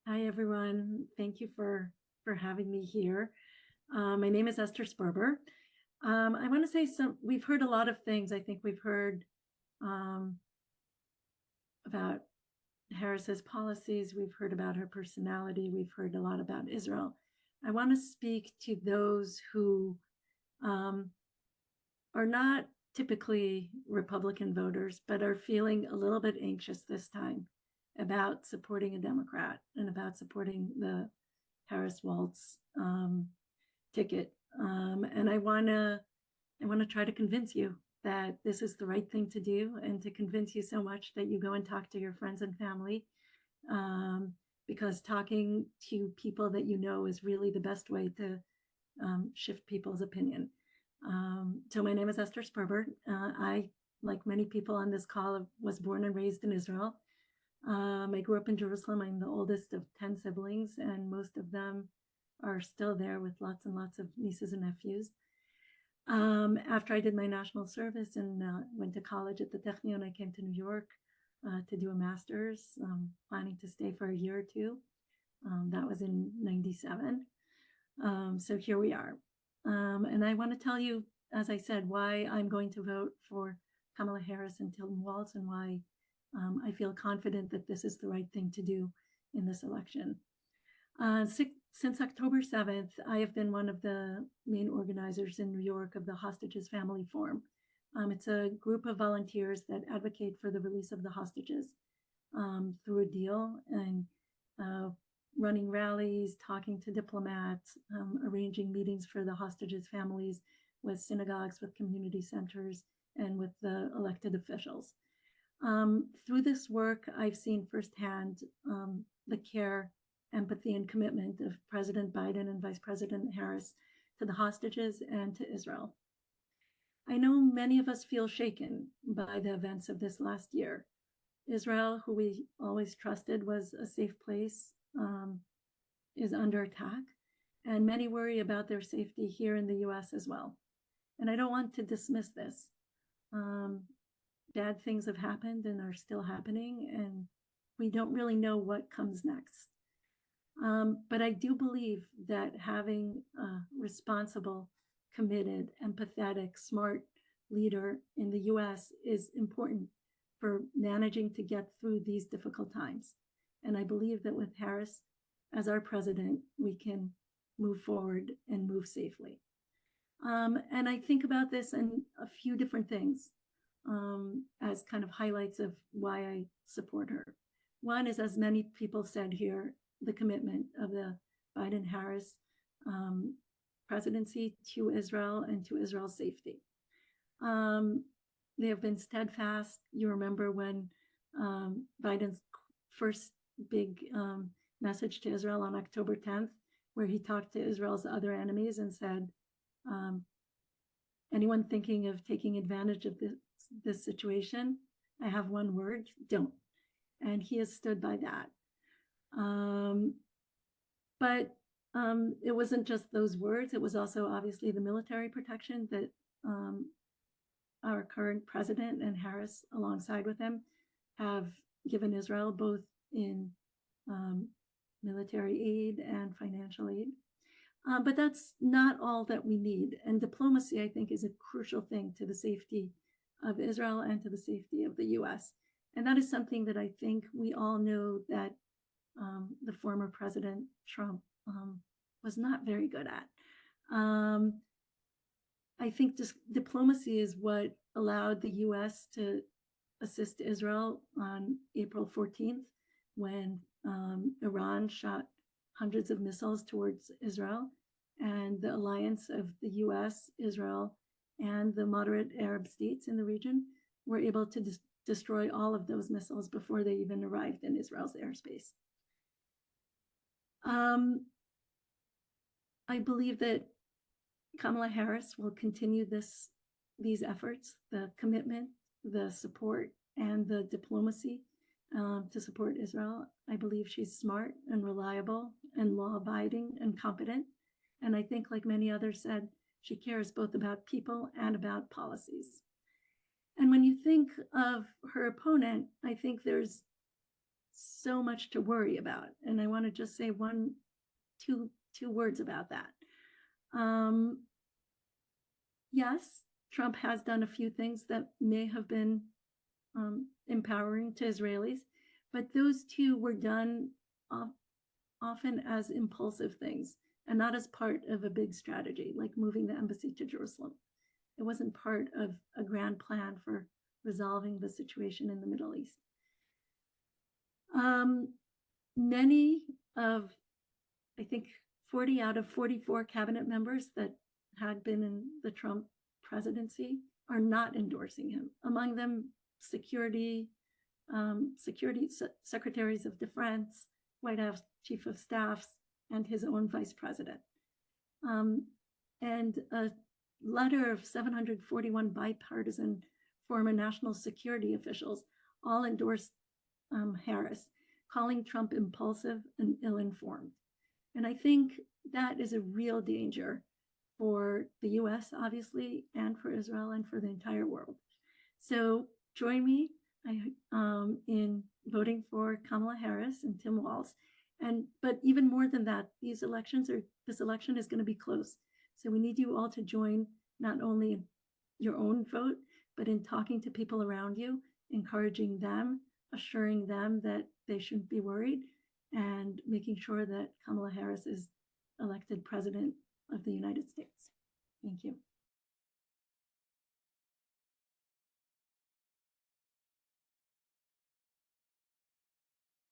Hi, everyone. Thank you for having me here. My name is Esther Sperber. I want to say we've heard a lot of things. I think we've heard um, about Harris's policies. We've heard about her personality. We've heard a lot about Israel. I want to speak to those who um, are not typically Republican voters, but are feeling a little bit anxious this time about supporting a Democrat and about supporting the Harris Waltz ticket. And I want to try to convince you that this is the right thing to do, and to convince you so much that you go and talk to your friends and family, um, because talking to people that you know is really the best way to shift people's opinion. So my name is Esther Sperber. I, like many people on this call, was born and raised in Israel. I grew up in Jerusalem. I'm the oldest of 10 siblings, and most of them are still there with lots and lots of nieces and nephews. After I did my national service and went to college at the Technion, I came to New York to do a master's, planning to stay for a year or two. That was in 97. So here we are. And I want to tell you, as I said, why I'm going to vote for Kamala Harris and Tilden Waltz, and why I feel confident that this is the right thing to do in this election. Since October 7th, I have been one of the main organizers in New York of the Hostages Family Forum. It's a group of volunteers that advocate for the release of the hostages through a deal, and uh, running rallies, talking to diplomats, arranging meetings for the hostages' families with synagogues, with community centers, and with the elected officials. Through this work, I've seen firsthand the care, empathy, and commitment of President Biden and Vice President Harris to the hostages and to Israel. I know many of us feel shaken by the events of this last year. Israel, who we always trusted was a safe place, is under attack, and many worry about their safety here in the US as well. And I don't want to dismiss this. Um, Bad things have happened and are still happening, and we don't really know what comes next. But I do believe that having a responsible, committed, empathetic, smart leader in the US is important for managing to get through these difficult times. And I believe that with Harris as our president, we can move forward and move safely. And I think about this in a few different things as kind of highlights of why I support her. One is, as many people said here, the commitment of the Biden Harris presidency to Israel and to Israel's safety. They have been steadfast. You remember when Biden's first big message to Israel on October 10th, where he talked to Israel's other enemies and said, um, anyone thinking of taking advantage of this situation, I have one word: don't. And he has stood by that. Um, but it wasn't just those words. It was also obviously the military protection that our current president and Harris, alongside with him, have given Israel, both in military aid and financial aid. But that's not all that we need. And diplomacy, I think, is a crucial thing to the safety of Israel and to the safety of the US. And that is something that I think we all know that the former President Trump was not very good at. I think diplomacy is what allowed the US to assist Israel on April 14th, when Iran shot hundreds of missiles towards Israel, and the alliance of the US, Israel, and the moderate Arab states in the region were able to destroy all of those missiles before they even arrived in Israel's airspace. I believe that Kamala Harris will continue these efforts, the commitment, the support, and the diplomacy to support Israel. I believe she's smart and reliable and law-abiding and competent. And I think, like many others said, she cares both about people and about policies. And when you think of her opponent, I think there's so much to worry about. And I want to just say two words about that. Um, yes, Trump has done a few things that may have been empowering to Israelis, but those two were done often as impulsive things and not as part of a big strategy, like moving the embassy to Jerusalem. It wasn't part of a grand plan for resolving the situation in the Middle East. Many of, I think, 40 out of 44 cabinet members that had been in the Trump presidency are not endorsing him. Among them, security secretaries of defense, White House chief of staffs, and his own vice president. And a letter of 741 bipartisan former national security officials all endorsed Harris, calling Trump impulsive and ill-informed. And I think that is a real danger for the US, obviously, and for Israel and for the entire world. So join me in voting for Kamala Harris and Tim Walz. But even more than that, this election is going to be close. So we need you all to join, not only in your own vote, but in talking to people around you, encouraging them, assuring them that they shouldn't be worried, and making sure that Kamala Harris is elected president of the United States. Thank you.